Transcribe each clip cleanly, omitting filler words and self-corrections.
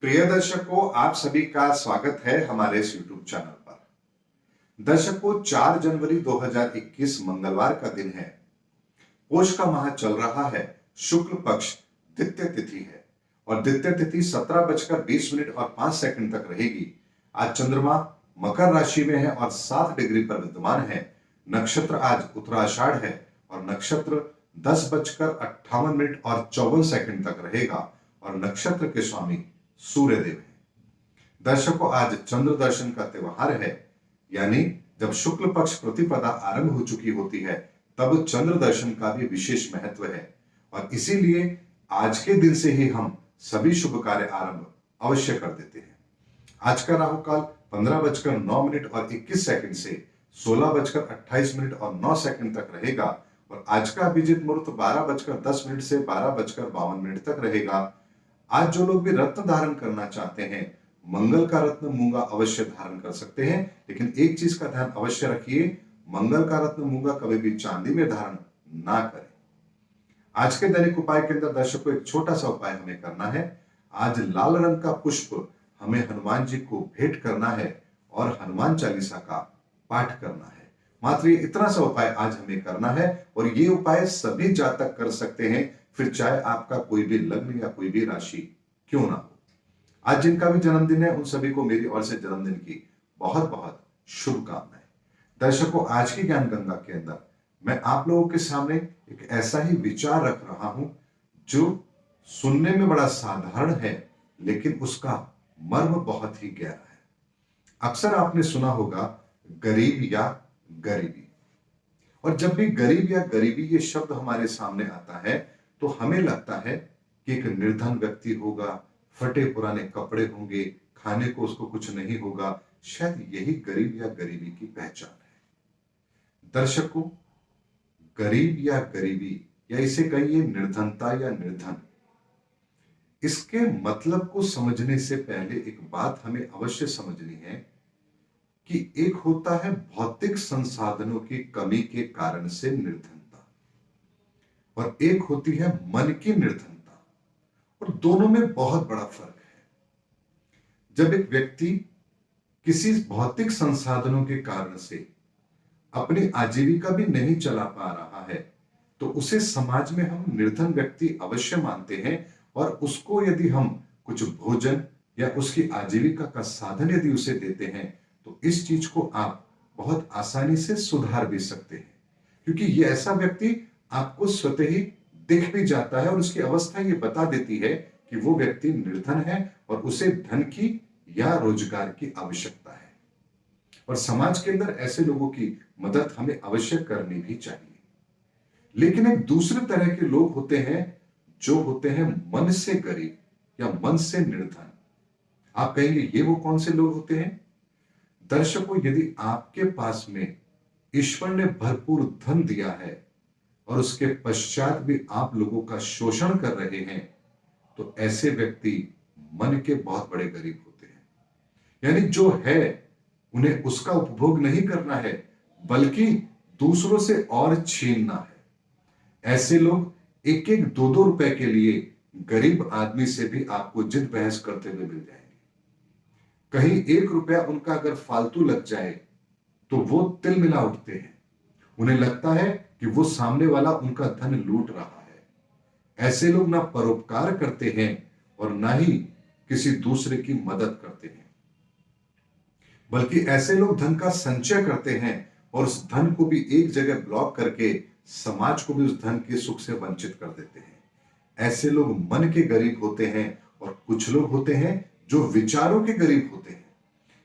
प्रिय दर्शकों, आप सभी का स्वागत है हमारे इस YouTube चैनल पर। दर्शकों, 4 जनवरी 2021 मंगलवार का दिन है। पोष का माह चल रहा है। शुक्ल पक्ष द्वितीय तिथि है और द्वितीय तिथि 17:20 और 5 सेकंड तक रहेगी। आज चंद्रमा मकर राशि में है और 7 डिग्री पर विद्यमान है। नक्षत्र आज उत्तराषाढ़ है और नक्षत्र 10:58 और 54 सेकंड तक रहेगा और नक्षत्र के स्वामी सूर्यदेव है। दर्शकों, आज चंद्र दर्शन का त्योहार है, यानी जब शुक्ल पक्ष प्रतिपदा आरंभ हो चुकी होती है तब चंद्र दर्शन का भी विशेष महत्व है और इसीलिए आज के दिन से ही हम सभी शुभ कार्य आरंभ अवश्य कर देते हैं। आज का राहु काल 15:09 और 21 सेकंड से 16:28 और 9 सेकंड तक रहेगा और आज का अभिजीत मुहूर्त 12:10 से 12:52 तक रहेगा। आज जो लोग भी रत्न धारण करना चाहते हैं, मंगल का रत्न मूंगा अवश्य धारण कर सकते हैं, लेकिन एक चीज का ध्यान अवश्य रखिए, मंगल का रत्न मूंगा कभी भी चांदी में धारण ना करें। आज के दैनिक उपाय के अंदर दर्शकों एक छोटा सा उपाय हमें करना है। आज लाल रंग का पुष्प हमें हनुमान जी को भेंट करना है और हनुमान चालीसा का पाठ करना है। मात्र ये इतना सा उपाय आज हमें करना है और ये उपाय सभी जातक कर सकते हैं, फिर चाहे आपका कोई भी लग्न या कोई भी राशि क्यों ना हो। आज जिनका भी जन्मदिन है उन सभी को मेरी ओर से जन्मदिन की बहुत बहुत शुभकामनाएं। दर्शकों, आज की ज्ञान गंगा के अंदर मैं आप लोगों के सामने एक ऐसा ही विचार रख रहा हूं जो सुनने में बड़ा साधारण है, लेकिन उसका मर्म बहुत ही गहरा है। अक्सर आपने सुना होगा गरीब या गरीबी, और जब भी गरीब या गरीबी ये शब्द हमारे सामने आता है तो हमें लगता है कि एक निर्धन व्यक्ति होगा, फटे पुराने कपड़े होंगे, खाने को उसको कुछ नहीं होगा। शायद यही गरीब या गरीबी की पहचान है। दर्शकों, गरीब या गरीबी या इसे कहिए निर्धनता या निर्धन, इसके मतलब को समझने से पहले एक बात हमें अवश्य समझनी है कि एक होता है भौतिक संसाधनों की कमी के कारण से निर्धनता और एक होती है मन की निर्धनता, और दोनों में बहुत बड़ा फर्क है। जब एक व्यक्ति किसी भौतिक संसाधनों के कारण से अपनी आजीविका भी नहीं चला पा रहा है तो उसे समाज में हम निर्धन व्यक्ति अवश्य मानते हैं और उसको यदि हम कुछ भोजन या उसकी आजीविका का साधन यदि उसे देते हैं तो इस चीज को आप बहुत आसानी से सुधार भी सकते हैं, क्योंकि ये ऐसा व्यक्ति आपको स्वतः ही दिख भी जाता है और उसकी अवस्था ये बता देती है कि वो व्यक्ति निर्धन है और उसे धन की या रोजगार की आवश्यकता है। और समाज के अंदर ऐसे लोगों की मदद हमें अवश्य करनी भी चाहिए। लेकिन एक दूसरे तरह के लोग होते हैं जो होते हैं मन से गरीब या मन से निर्धन। आप कहेंगे ये वो कौन से लोग होते हैं? दर्शकों, यदि आपके पास में ईश्वर ने भरपूर धन दिया है और उसके पश्चात भी आप लोगों का शोषण कर रहे हैं तो ऐसे व्यक्ति मन के बहुत बड़े गरीब होते हैं। यानी जो है उन्हें उसका उपभोग नहीं करना है बल्कि दूसरों से और छीनना है। ऐसे लोग एक एक 2-2 रुपए के लिए गरीब आदमी से भी आपको जिद बहस करते हुए मिल जाएंगे। कहीं 1 रुपया उनका अगर फालतू लग जाए तो वो तिल मिला उठते हैं। उन्हें लगता है कि वो सामने वाला उनका धन लूट रहा है। ऐसे लोग ना परोपकार करते हैं और ना ही किसी दूसरे की मदद करते हैं, बल्कि ऐसे लोग धन का संचय करते हैं और उस धन को भी एक जगह ब्लॉक करके समाज को भी उस धन के सुख से वंचित कर देते हैं। ऐसे लोग मन के गरीब होते हैं और कुछ लोग होते हैं जो विचारों के गरीब होते हैं,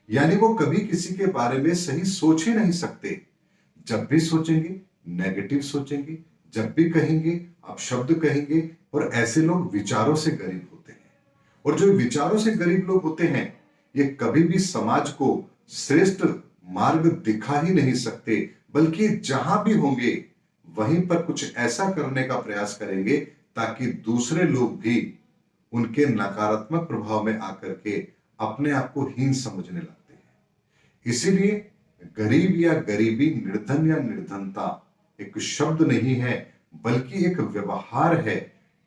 यानी वो कभी किसी के बारे में सही सोच ही नहीं सकते। जब भी सोचेंगे नेगेटिव सोचेंगे, जब भी कहेंगे अपशब्द कहेंगे, और ऐसे लोग विचारों से गरीब होते हैं। और जो विचारों से गरीब लोग होते हैं ये कभी भी समाज को श्रेष्ठ मार्ग दिखा ही नहीं सकते, बल्कि जहां भी होंगे वहीं पर कुछ ऐसा करने का प्रयास करेंगे ताकि दूसरे लोग भी उनके नकारात्मक प्रभाव में आकर के अपने आप को हीन समझने लगते हैं। इसीलिए गरीब या गरीबी, निर्धन या निर्धनता एक शब्द नहीं है बल्कि एक व्यवहार है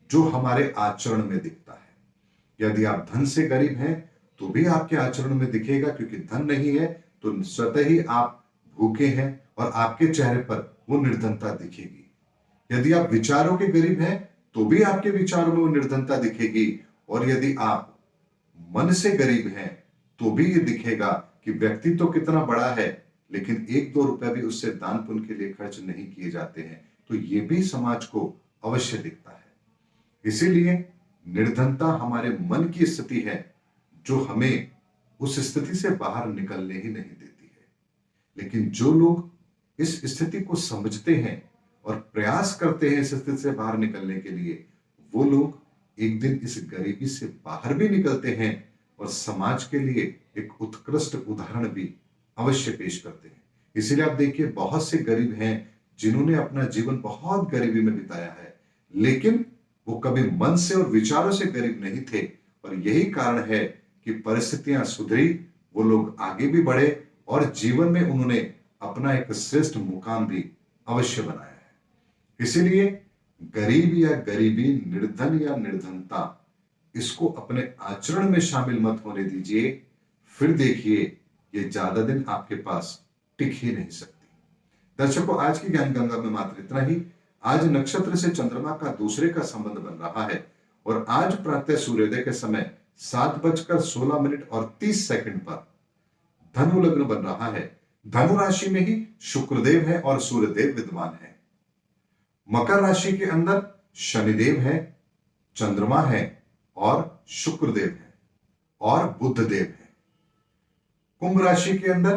जो हमारे आचरण में दिखता है। यदि आप धन से गरीब हैं तो भी आपके आचरण में दिखेगा, क्योंकि धन नहीं है तो स्वतः ही आप भूखे हैं और आपके चेहरे पर वो निर्धनता दिखेगी। यदि आप विचारों के गरीब हैं तो भी आपके विचारों में वो निर्धनता दिखेगी, और यदि आप मन से गरीब हैं तो भी ये दिखेगा कि व्यक्ति तो कितना बड़ा है लेकिन 1-2 रुपए भी उससे दान पुण्य के लिए खर्च नहीं किए जाते हैं, तो ये भी समाज को अवश्य दिखता है। इसीलिए निर्धनता हमारे मन की स्थिति है जो हमें उस स्थिति से बाहर निकलने ही नहीं देती है। लेकिन जो लोग इस स्थिति को समझते हैं और प्रयास करते हैं इस स्थिति से बाहर निकलने के लिए, वो लोग एक दिन इस गरीबी से बाहर भी निकलते हैं और समाज के लिए एक उत्कृष्ट उदाहरण भी अवश्य पेश करते हैं। इसीलिए आप देखिए, बहुत से गरीब हैं जिन्होंने अपना जीवन बहुत गरीबी में बिताया है, लेकिन वो कभी मन से और विचारों से गरीब नहीं थे, और यही कारण है कि परिस्थितियां सुधरी, वो लोग आगे भी बढ़े और जीवन में उन्होंने अपना एक श्रेष्ठ मुकाम भी अवश्य बनाया है। इसीलिए गरीब या गरीबी, निर्धन या निर्धनता, इसको अपने आचरण में शामिल मत होने दीजिए, फिर देखिए ये ज्यादा दिन आपके पास टिक ही नहीं सकती। दर्शकों, आज की ज्ञान गंगा में मात्र इतना ही। आज नक्षत्र से चंद्रमा का दूसरे का संबंध बन रहा है और आज प्रातः सूर्योदय के समय 7:16 पर धनु लग्न बन रहा है। धनु राशि में ही शुक्रदेव है और सूर्यदेव विद्यमान है। मकर राशि के अंदर शनिदेव है, चंद्रमा है और शुक्रदेव है और बुधदेव है। कुंभ राशि के अंदर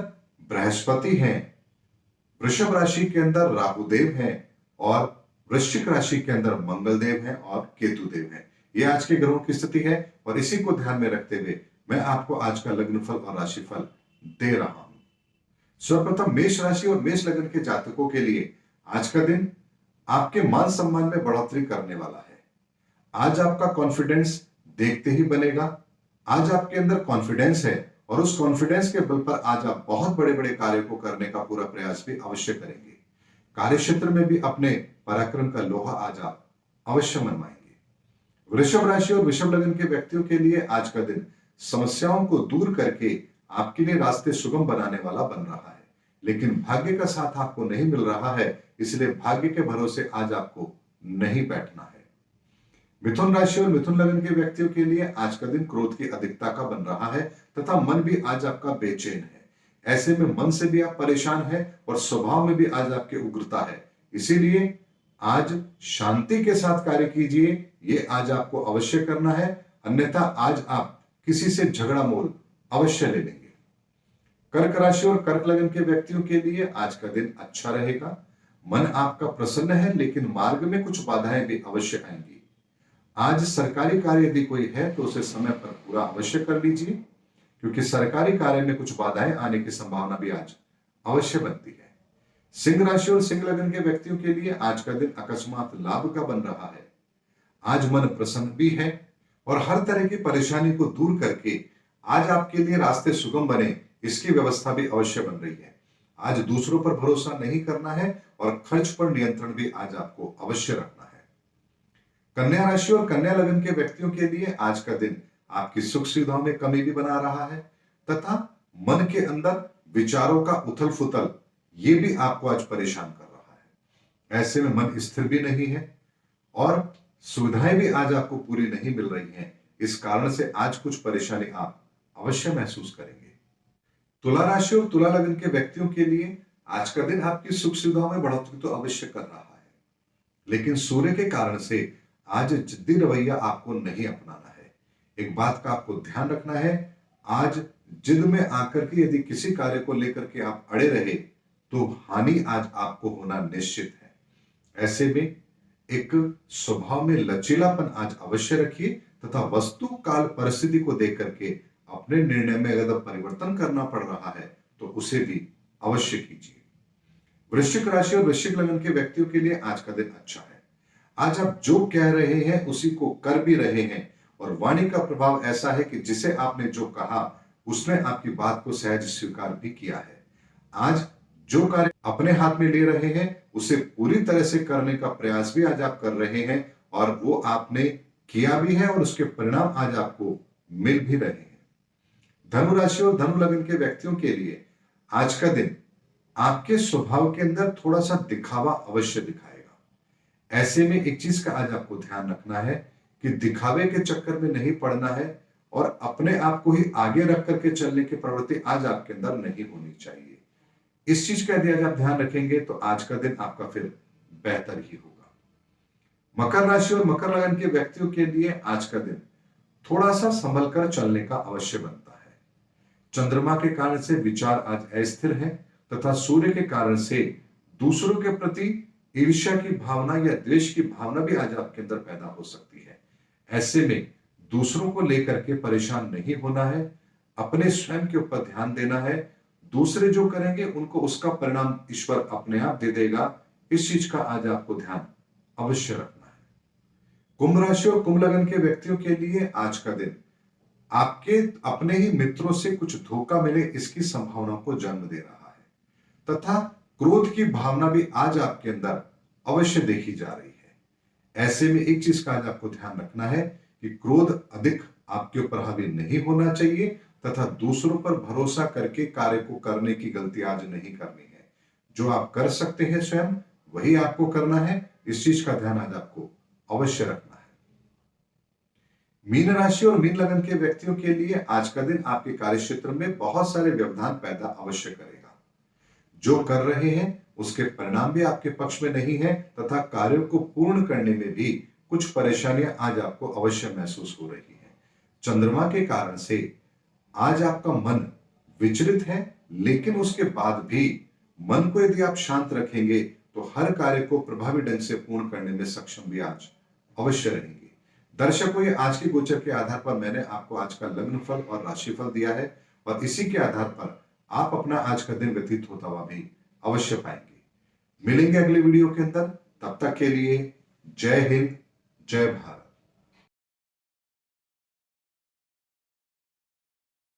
बृहस्पति हैं, वृषभ राशि के अंदर राहुदेव हैं और वृश्चिक राशि के अंदर मंगलदेव हैं और केतुदेव हैं। ये आज के ग्रहों की स्थिति है और इसी को ध्यान में रखते हुए मैं आपको आज का लग्नफल और राशिफल दे रहा हूं। सर्वप्रथम मेष राशि और मेष लग्न के जातकों के लिए आज का दिन आपके मान सम्मान में बढ़ोतरी करने वाला है। आज आपका कॉन्फिडेंस देखते ही बनेगा। आज आपके अंदर कॉन्फिडेंस है और उस कॉन्फिडेंस के बल पर आज आप बहुत बड़े बड़े कार्य को करने का पूरा प्रयास भी अवश्य करेंगे। कार्य क्षेत्र में भी अपने पराक्रम का लोहा आज आप अवश्य मनवाएंगे। वृषभ राशि और वृषभ लग्न के व्यक्तियों के लिए आज का दिन समस्याओं को दूर करके आपके लिए रास्ते सुगम बनाने वाला बन रहा है, लेकिन भाग्य का साथ आपको नहीं मिल रहा है, इसलिए भाग्य के भरोसे आज आपको नहीं बैठना है। मिथुन राशि और मिथुन लग्न के व्यक्तियों के लिए आज का दिन क्रोध की अधिकता का बन रहा है तथा मन भी आज आपका बेचैन है। ऐसे में मन से भी आप परेशान हैं और स्वभाव में भी आज आपके उग्रता है, इसीलिए आज शांति के साथ कार्य कीजिए, ये आज आपको अवश्य करना है, अन्यथा आज आप किसी से झगड़ा मोल अवश्य ले लेंगे। कर्क राशि और कर्क लग्न के व्यक्तियों के लिए आज का दिन अच्छा रहेगा। मन आपका प्रसन्न है, लेकिन मार्ग में कुछ बाधाएं भी अवश्य आएंगी। आज सरकारी कार्य यदि कोई है तो उसे समय पर पूरा अवश्य कर लीजिए, क्योंकि सरकारी कार्य में कुछ बाधाएं आने की संभावना भी आज अवश्य बनती है। सिंह राशि और सिंह लग्न के व्यक्तियों के लिए आज का दिन अकस्मात लाभ का बन रहा है। आज मन प्रसन्न भी है और हर तरह की परेशानी को दूर करके आज आपके लिए रास्ते सुगम बने, इसकी व्यवस्था भी अवश्य बन रही है। आज दूसरों पर भरोसा नहीं करना है और खर्च पर नियंत्रण भी आज आपको अवश्य रखना है। कन्या राशि और कन्या लग्न के व्यक्तियों के लिए आज का दिन आपकी सुख सुविधाओं में कमी भी बना रहा है तथा मन के अंदर विचारों का उथल फुथल ये भी आपको आज परेशान कर रहा है। ऐसे में मन स्थिर भी नहीं है और सुविधाएं भी आज आपको पूरी नहीं मिल रही हैं। इस कारण से आज कुछ परेशानी आप अवश्य महसूस करेंगे। तुला राशि और तुला लग्न के व्यक्तियों के लिए आज का दिन आपकी सुख सुविधाओं में बढ़ोतरी तो अवश्य कर रहा है, लेकिन सूर्य के कारण से आज जिद्दी रवैया आपको नहीं अपनाना है। एक बात का आपको ध्यान रखना है, आज जिद में आकर के यदि किसी कार्य को लेकर के आप अड़े रहे तो हानि आज आपको होना निश्चित है। ऐसे में एक स्वभाव में लचीलापन आज अवश्य रखिए तथा वस्तु काल परिस्थिति को देख करके अपने निर्णय में अगर परिवर्तन करना पड़ रहा है तो उसे भी अवश्य कीजिए। वृश्चिक राशि और वृश्चिक लग्न के व्यक्तियों के लिए आज का दिन अच्छा है। आज आप जो कह रहे हैं उसी को कर भी रहे हैं और वाणी का प्रभाव ऐसा है कि जिसे आपने जो कहा उसने आपकी बात को सहज स्वीकार भी किया है। आज जो कार्य अपने हाथ में ले रहे हैं उसे पूरी तरह से करने का प्रयास भी आज आप कर रहे हैं और वो आपने किया भी है और उसके परिणाम आज आपको मिल भी रहे हैं। धनु राशि और धनु लग्न के व्यक्तियों के लिए आज का दिन आपके स्वभाव के अंदर थोड़ा सा दिखावा अवश्य दिखाएगा। ऐसे में एक चीज का आज आपको ध्यान रखना है कि दिखावे के चक्कर में नहीं पड़ना है और अपने आप को ही आगे रख करके चलने की प्रवृत्ति आज आपके अंदर नहीं होनी चाहिए। इस चीज का यदि आज आप ध्यान रखेंगे तो आज का दिन आपका फिर बेहतर ही होगा। मकर राशि और मकर लग्न के व्यक्तियों के लिए आज का दिन थोड़ा सा संभल कर चलने का अवश्य बनता है। चंद्रमा के कारण से विचार आज अस्थिर है तथा सूर्य के कारण से दूसरों के प्रति ईर्ष्या की भावना या द्वेष की भावना भी आज आपके अंदर पैदा हो सकती है। ऐसे में दूसरों को लेकर के परेशान नहीं होना है, अपने स्वयं के ऊपर ध्यान देना है। दूसरे जो करेंगे उनको उसका परिणाम ईश्वर अपने आप दे देगा। इस चीज का आज आपको ध्यान अवश्य रखना है। कुंभ राशि और कुंभ लग्न के व्यक्तियों के लिए आज का दिन आपके अपने ही मित्रों से कुछ धोखा मिले इसकी संभावना को जन्म दे रहा है तथा क्रोध की भावना भी आज आपके अंदर अवश्य देखी जा रही है। ऐसे में एक चीज का आज आपको ध्यान रखना है कि क्रोध अधिक आपके ऊपर हावी नहीं होना चाहिए तथा दूसरों पर भरोसा करके कार्य को करने की गलती आज नहीं करनी है। जो आप कर सकते हैं स्वयं वही आपको करना है। इस चीज का ध्यान आज आपको अवश्य रखना है। मीन राशि और मीन लग्न के व्यक्तियों के लिए आज का दिन आपके कार्य क्षेत्र में बहुत सारे व्यवधान पैदा अवश्य करेगा। जो कर रहे हैं उसके परिणाम भी आपके पक्ष में नहीं है तथा कार्यों को पूर्ण करने में भी कुछ परेशानियां आज आपको अवश्य महसूस हो रही है। चंद्रमा के कारण से आज आपका मन विचलित है, लेकिन उसके बाद भी मन को यदि आप शांत रखेंगे तो हर कार्य को प्रभावी ढंग से पूर्ण करने में सक्षम भी आज अवश्य रहेंगे। दर्शकों, ये आज के गोचर के आधार पर मैंने आपको आज का लग्न फल और राशि फल दिया है और इसी के आधार पर आप अपना आज का दिन व्यतीत होता हुआ भी अवश्य पाएंगे। मिलेंगे अगले वीडियो के अंदर, तब तक के लिए जय हिंद, जय भारत।